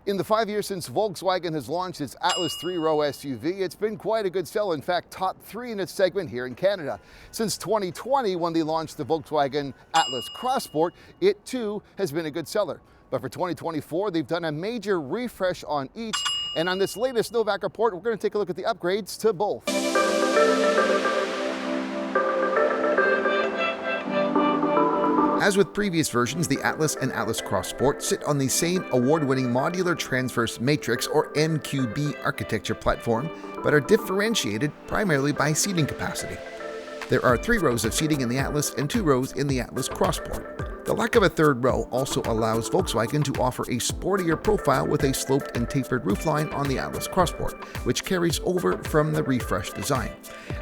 In the 5 years since Volkswagen has launched its Atlas 3-row SUV, it's been quite a good sell. In fact, top 3 in its segment here in Canada. Since 2020, when they launched the Volkswagen Atlas Cross Sport, it too has been a good seller. But for 2024, they've done a major refresh on each. And on this latest Novak report, we're going to take a look at the upgrades to both. As with previous versions, the Atlas and Atlas Cross Sport sit on the same award-winning modular transverse matrix or MQB architecture platform, but are differentiated primarily by seating capacity. There are 3 rows of seating in the Atlas and 2 rows in the Atlas Cross Sport. The lack of a 3rd row also allows Volkswagen to offer a sportier profile with a sloped and tapered roofline on the Atlas Cross Sport, which carries over from the refreshed design.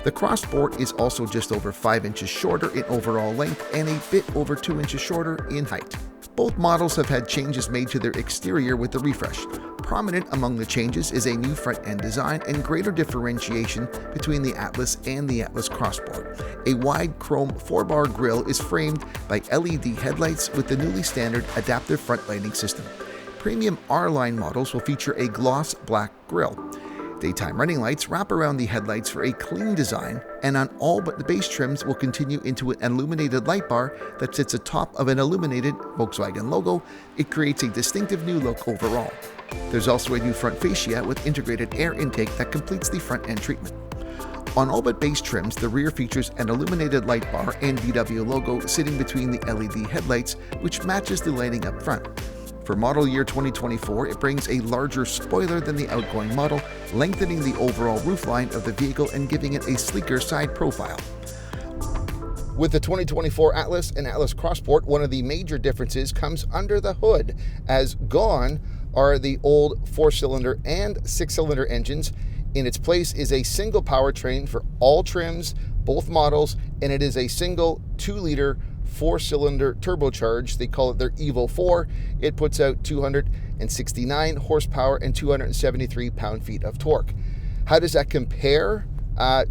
The Cross Sport is also just over 5 inches shorter in overall length and a bit over 2 inches shorter in height. Both models have had changes made to their exterior with the refresh. Prominent among the changes is a new front-end design and greater differentiation between the Atlas and the Atlas Cross Sport. A wide chrome 4-bar grille is framed by LED headlights with the newly standard adaptive front lighting system. Premium R-Line models will feature a gloss black grille. Daytime running lights wrap around the headlights for a clean design, and on all but the base trims will continue into an illuminated light bar that sits atop of an illuminated Volkswagen logo. It creates a distinctive new look overall. There's also a new front fascia with integrated air intake that completes the front end treatment. On all but base trims, the rear features an illuminated light bar and VW logo sitting between the LED headlights, which matches the lighting up front. For model year 2024, it brings a larger spoiler than the outgoing model, lengthening the overall roofline of the vehicle and giving it a sleeker side profile. With the 2024 Atlas and Atlas Cross Sport, one of the major differences comes under the hood, as gone are the old 4-cylinder and 6-cylinder engines. In its place is a single powertrain for all trims, both models, and it is a single 2-liter 4-cylinder turbocharged. They call it their Evo 4. It puts out 269 horsepower and 273 pound-feet of torque. How does that compare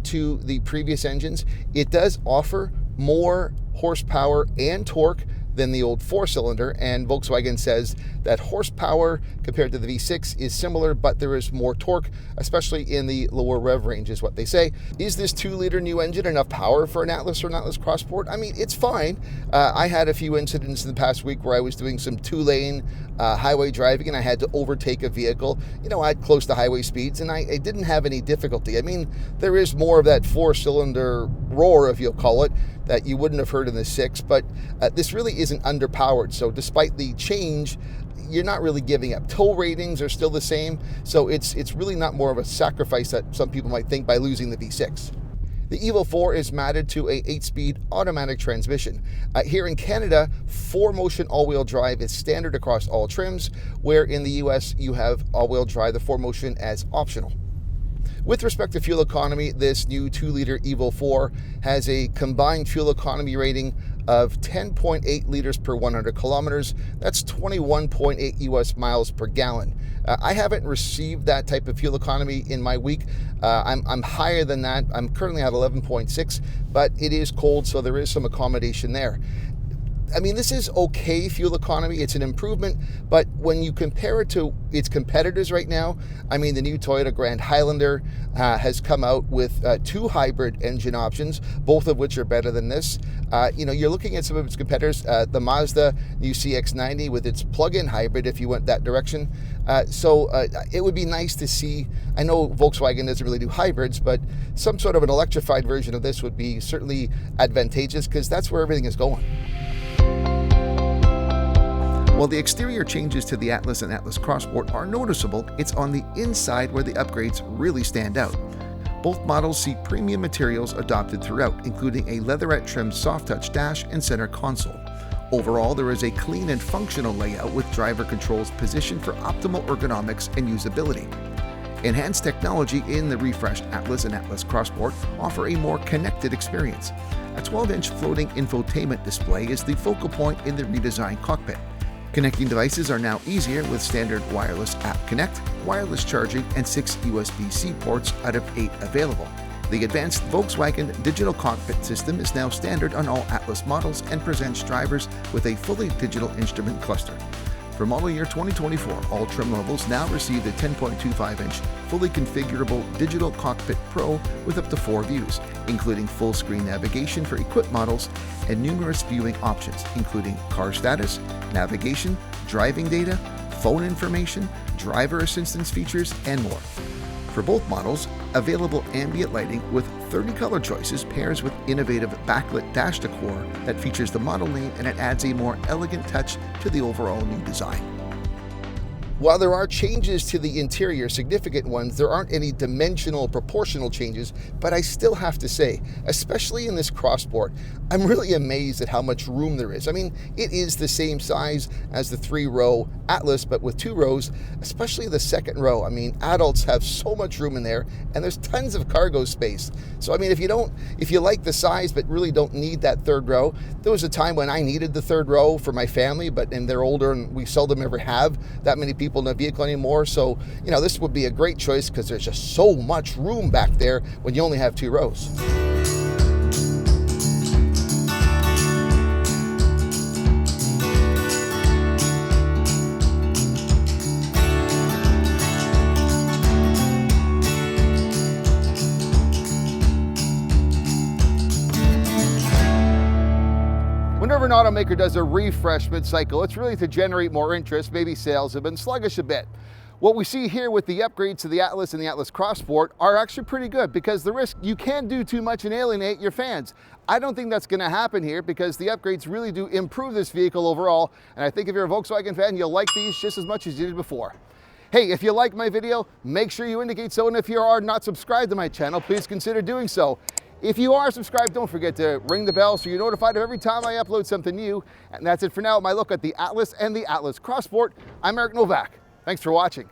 to the previous engines? It does offer more horsepower and torque than the old 4-cylinder, and Volkswagen says that horsepower compared to the V6 is similar, but there is more torque, especially in the lower rev range is what they say. Is this 2-liter new engine enough power for an Atlas or an Atlas Cross Sport? I mean, it's fine. I had a few incidents in the past week where I was doing some 2-lane highway driving and I had to overtake a vehicle, at close to highway speeds, and I didn't have any difficulty. I mean, there is more of that 4-cylinder roar, if you'll call it, that you wouldn't have heard in the 6, but this really isn't underpowered. So despite the change, you're not really giving up. Tow ratings are still the same, so it's really not more of a sacrifice that some people might think by losing the V6. The Evo 4 is matted to a 8-speed automatic transmission. Here in Canada, 4-motion all-wheel drive is standard across all trims, where in the US you have all-wheel drive, the 4-motion, as optional. With respect to fuel economy, this new 2-liter Evo 4 has a combined fuel economy rating of 10.8 liters per 100 kilometers. That's 21.8 US miles per gallon. I haven't received that type of fuel economy in my week. I'm higher than that. I'm currently at 11.6, but it is cold, so there is some accommodation there. I mean, this is okay fuel economy. It's an improvement, but when you compare it to its competitors right now, I mean, the new Toyota Grand Highlander has come out with 2 hybrid engine options, both of which are better than this. You're looking at some of its competitors, the Mazda new CX-90 with its plug-in hybrid, if you went that direction. So it would be nice to see, I know Volkswagen doesn't really do hybrids, but some sort of an electrified version of this would be certainly advantageous, because that's where everything is going. While the exterior changes to the Atlas and Atlas Cross Sport are noticeable, it's on the inside where the upgrades really stand out. Both models see premium materials adopted throughout, including a leatherette trimmed soft-touch dash and center console. Overall, there is a clean and functional layout with driver controls positioned for optimal ergonomics and usability. Enhanced technology in the refreshed Atlas and Atlas Cross Sport offer a more connected experience. A 12-inch floating infotainment display is the focal point in the redesigned cockpit. Connecting devices are now easier with standard wireless app connect, wireless charging, and 6 USB-C ports out of 8 available. The advanced Volkswagen digital cockpit system is now standard on all Atlas models and presents drivers with a fully digital instrument cluster. For model year 2024, all trim levels now receive the 10.25-inch fully configurable Digital Cockpit Pro with up to 4 views, including full-screen navigation for equipped models and numerous viewing options, including car status, navigation, driving data, phone information, driver assistance features, and more. For both models, available ambient lighting with 30 color choices pairs with innovative backlit dash decor that features the model name, and it adds a more elegant touch to the overall new design. While there are changes to the interior, significant ones, there aren't any dimensional or proportional changes, but I still have to say, especially in this crossport, I'm really amazed at how much room there is. I mean, it is the same size as the 3-row Atlas, but with 2 rows, especially the second row. I mean, adults have so much room in there, and there's tons of cargo space. So, I mean, if you like the size but really don't need that 3rd row, there was a time when I needed the 3rd row for my family, and they're older, and we seldom ever have that many people in a vehicle anymore. So, you know, this would be a great choice because there's just so much room back there when you only have 2 rows. Whenever an automaker does a refresh mid-cycle, it's really to generate more interest. Maybe sales have been sluggish a bit. What we see here with the upgrades to the Atlas and the Atlas CrossSport are actually pretty good, because the risk you can do too much and alienate your fans. I don't think that's going to happen here, because the upgrades really do improve this vehicle overall, and I think if you're a Volkswagen fan, you'll like these just as much as you did before. Hey, if you like my video, make sure you indicate so, and if you are not subscribed to my channel, please consider doing so. If you are subscribed, don't forget to ring the bell so you're notified of every time I upload something new. And that's it for now, my look at the Atlas and the Atlas CrossSport. I'm Novak. Thanks for watching.